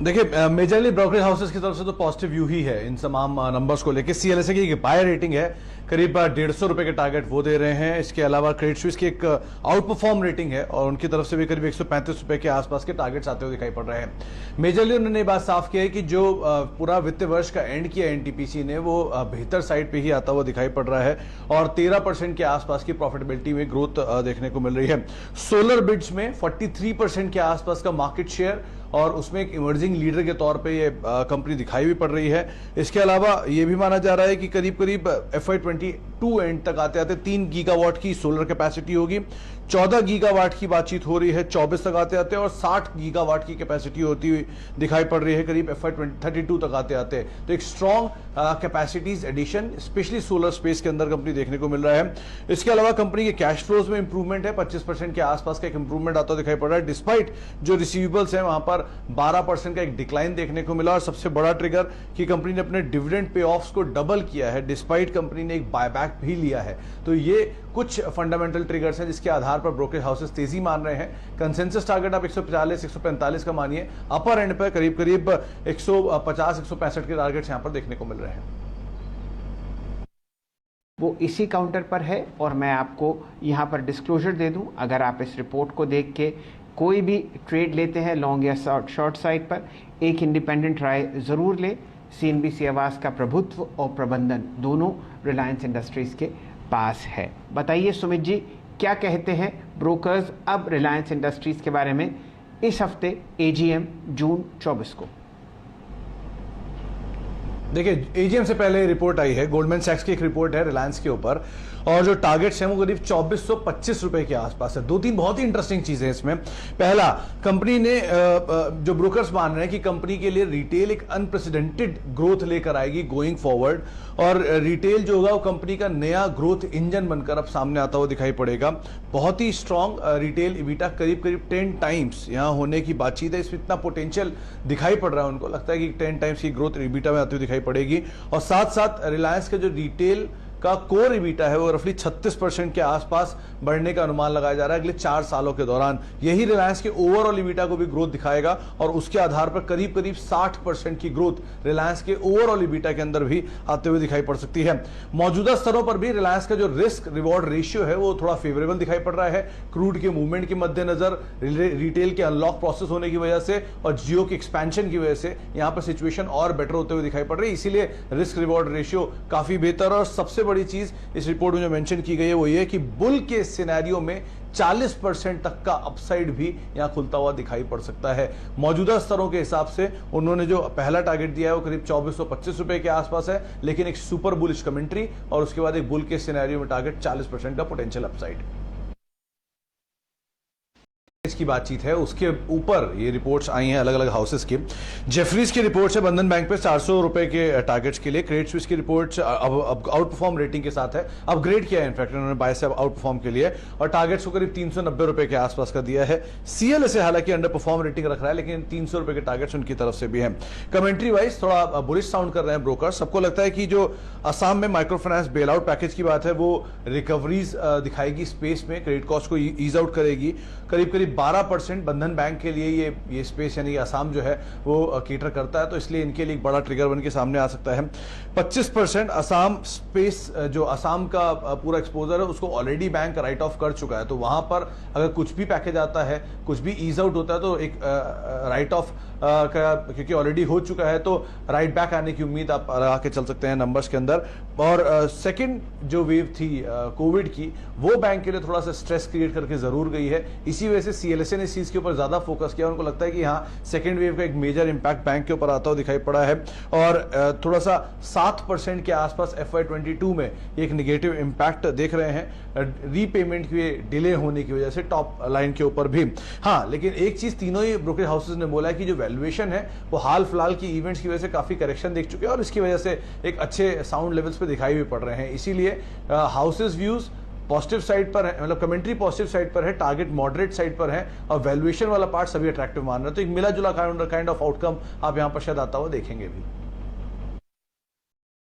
देखिए, majorly brokerage houses की तरफ से तो पॉजिटिव व्यू ही है इन तमाम नंबर्स को लेकर। सीएलएसए की बाय रेटिंग है, करीब 150 रुपए के टारगेट वो दे रहे हैं। इसके अलावा क्रेडिट स्विस की एक आउट परफॉर्म रेटिंग है और उनकी तरफ से भी करीब 135 रुपए के आसपास के टारगेट्स आते हुए दिखाई पड़ रहे हैं। मेजरली उन्होंने ये बात साफ की है कि जो पूरा वित्तीय वर्ष का एंड किया एनटीपीसी ने, वो बेहतर साइड पे ही आता हुआ दिखाई पड़ रहा है और 13% के आसपास की प्रॉफिटेबिलिटी में ग्रोथ देखने को मिल रही है। सोलर बिड्स में 43% के आसपास का मार्केट शेयर और उसमें एक इमर्जिंग लीडर के तौर पे ये कंपनी दिखाई भी पड़ रही है। इसके अलावा ये भी माना जा रहा है कि करीब करीब FY22 एंड तक आते आते 3 गीगावाट की सोलर कैपेसिटी होगी। 14 गीगावाट की बातचीत हो रही है 24 तक आते आते और 60 गीगावाट की कैपेसिटी होती हुई दिखाई पड़ रही है करीब FY32 तक आते आते। तो एक strong capacities addition specially solar space के अंदर कंपनी देखने को मिल रहा है। इसके अलावा कंपनी के कैश फ्लोज में इंप्रूवमेंट है, 25% के आसपास का एक इंप्रूवमेंट आता दिखाई पड़ रहा है, डिस्पाइट जो रिसीवेबल्स है वहां पर 12% का एक डिक्लाइन देखने को मिला। और सबसे बड़ा ट्रिगर कि कंपनी ने अपने डिविडेंड पे ऑफ्स को डबल किया है, डिस्पाइट कंपनी ने एक बायबैक भी लिया है। तो ये कुछ फंडामेंटल ट्रिगर्स हैं जिसके आधार पर ब्रोकरेज हाउसेस तेजी मान रहे हैं। कंसेंसस टारगेट आप 145 का मानिए, अपर एंड पर करीब करीब 150-165 के टारगेट्स यहां पर देखने को मिल रहे हैं। वो इसी काउंटर पर है और मैं आपको यहां पर डिस्क्लोजर दे दूं, अगर आप इस रिपोर्ट को देख के कोई भी ट्रेड लेते हैं लॉन्ग या शॉर्ट साइड पर, एक इंडिपेंडेंट राय ज़रूर लें। CNBC आवास का प्रभुत्व और प्रबंधन दोनों रिलायंस इंडस्ट्रीज़ के पास है। बताइए सुमित जी, क्या कहते हैं ब्रोकर्स अब रिलायंस इंडस्ट्रीज़ के बारे में इस हफ्ते AGM जून 24 को? देखिए, एजीएम से पहले रिपोर्ट आई है, गोल्डमैन सैक्स की एक रिपोर्ट है रिलायंस के ऊपर और जो टारगेट्स हैं वो करीब 2425 रुपए के आसपास है। 2-3 बहुत ही इंटरेस्टिंग चीजें इसमें। पहला, कंपनी ने जो ब्रोकर्स मान रहे हैं कि कंपनी के लिए रिटेल एक अनप्रेसिडेंटेड ग्रोथ लेकर आएगी गोइंग फॉरवर्ड और रिटेल जो होगा वो कंपनी का नया ग्रोथ इंजन बनकर अब सामने आता हुआ दिखाई पड़ेगा। बहुत ही स्ट्रॉन्ग रिटेल इबिटा करीब करीब 10 टाइम्स यहां होने की बातचीत है। इसमें इतना पोटेंशियल दिखाई पड़ रहा है, उनको लगता है कि 10 टाइम्स की ग्रोथ इबिटा में आती हुई दिखाई पड़ेगी। और साथ साथ रिलायंस का जो रिटेल का कोर इबिटा है वो रफली 36% के आसपास बढ़ने का अनुमान लगाया जा रहा है अगले 4 सालों के दौरान। यही रिलायंस के ओवरऑल इबिटा को भी ग्रोथ दिखाएगा और उसके आधार पर करीब करीब 60% की ग्रोथ रिलायंस के ओवरऑल इबिटा के अंदर भी आते हुए दिखाई पड़ सकती है। मौजूदा स्तरों पर भी रिलायंस का जो रिस्क रिवॉर्ड रेशियो है वो थोड़ा फेवरेबल दिखाई पड़ रहा है। क्रूड के मूवमेंट के मद्देनजर, रिटेल के अनलॉक प्रोसेस होने की वजह से और जियो के एक्सपेंशन की वजह से यहां पर सिचुएशन और बेटर होते हुए दिखाई पड़ रही है। इसीलिए रिस्क रिवॉर्ड रेशियो काफी बेहतर। और सबसे बड़ी चीज इस रिपोर्ट में जो मेंशन की गई है वो ये कि बुल के सिनेरियो में 40% तक का अपसाइड भी यहां खुलता हुआ दिखाई पड़ सकता है। मौजूदा स्तरों के हिसाब से उन्होंने जो पहला टारगेट दिया है वो करीब 2425 रुपए के आसपास है, लेकिन एक सुपर बुलिश कमेंट्री और उसके बाद एक बुल के सिनेरियो में टारगेट 40% का पोटेंशियल अपसाइड की बातचीत है। उसके ऊपर ये रिपोर्ट्स आई हैं अलग अलग हाउसेस की। जेफरीज की रिपोर्ट्स है बंधन बैंक पे 400 रुपए के टारगेट्स के लिए। क्रेडिट स्विस की रिपोर्ट्स अब आउट परफॉर्म रेटिंग के साथ है, अपग्रेड किया है इनफैक्ट उन्होंने बाय से आउट परफॉर्म के लिए और टारगेट्स को करीब 390 रुपए के आसपास का दिया है। सीएलएसए हालांकि अंडर परफॉर्म रेटिंग रख रहा है, लेकिन 300 रुपए के टारगेट्स उनकी तरफ से भी है। कमेंट्री वाइज थोड़ा बुलिश साउंड कर रहे हैं ब्रोकर। सबको लगता है कि जो असम में micro finance bail out package की बात है वो रिकवरीज दिखाएगी, स्पेस में क्रेडिट कॉस्ट को ईज आउट करेगी। करीब करीब 12% बंधन बैंक के लिए ये स्पेस यानी असम जो है वो केटर करता है, तो इसलिए इनके लिए एक बड़ा ट्रिगर बन के सामने आ सकता है। 25% असम स्पेस जो असम का पूरा एक्सपोजर है उसको ऑलरेडी बैंक राइट ऑफ कर चुका है, तो वहां पर अगर कुछ भी पैकेज आता है, कुछ भी ईज आउट होता है तो एक राइट ऑफ का क्योंकि ऑलरेडी हो चुका है तो राइट बैक आने की उम्मीद आप लगा के चल सकते हैं नंबर्स के अंदर। और सेकंड जो वेव थी कोविड की वो बैंक के लिए थोड़ा सा स्ट्रेस क्रिएट करके जरूर गई है। इसी वजह से सीएलएसए ने इस चीज के ऊपर ज्यादा फोकस किया। उनको लगता है कि हाँ, सेकंड वेव का एक मेजर इंपैक्ट बैंक के ऊपर आता हुआ दिखाई पड़ा है और थोड़ा सा 7% के आसपास FY22 में एक निगेटिव इंपैक्ट देख रहे हैं रीपेमेंट के डिले होने की वजह से टॉप लाइन के ऊपर भी। हाँ, लेकिन एक चीज तीनों ही ब्रोकरेज हाउसेस ने बोला है कि जो वैल्यूएशन है वो हाल फिलहाल की इवेंट्स की वजह से काफी करेक्शन देख चुके हैं और इसकी वजह से एक अच्छे साउंड लेवल्स पे दिखाई भी पड़ रहे हैं। इसीलिए हाउसेस व्यूज पॉजिटिव साइड पर है, मतलब कमेंट्री पॉजिटिव साइड पर है, टारगेट मॉडरेट साइड पर है और वैल्यूएशन वाला पार्ट सभी अट्रैक्टिव मान रहे हैं। तो एक मिला जुला काइंड ऑफ आउटकम आप यहां पर शायद आता हुआ देखेंगे भी।